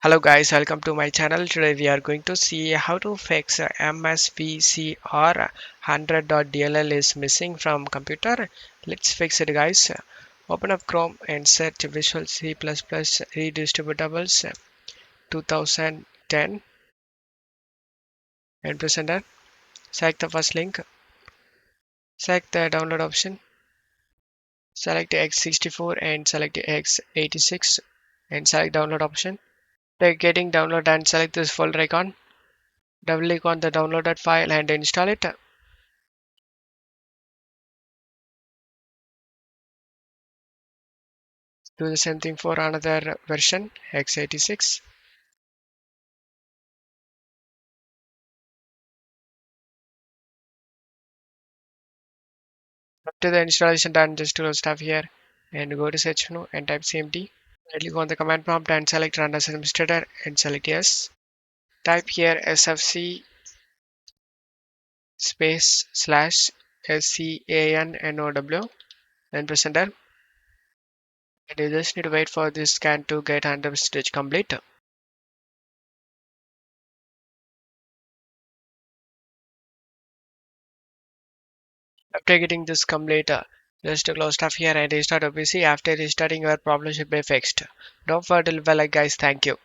Hello guys, welcome to my channel. Today we are going to see how to fix MSVCR100.dll is missing from computer. Let's fix it guys. Open up Chrome and search Visual C++ Redistributables 2010 and press enter. Select the first link. Select the download option. Select x64 and select x86 and select download option. After getting download and select this folder icon. Double click on the downloaded file and install it. Do the same thing for another version x86. After the installation done, just close tab here and go to search menu and type cmd. Right click on the command prompt and select run as administrator and select yes. Type here sfc space slash scannow and press enter. And you just need to wait for this scan to get 100% complete. After getting this complete, just close tab here and restart your PC. After restarting, your problem should be fixed. Don't forget to leave a like guys. Thank you.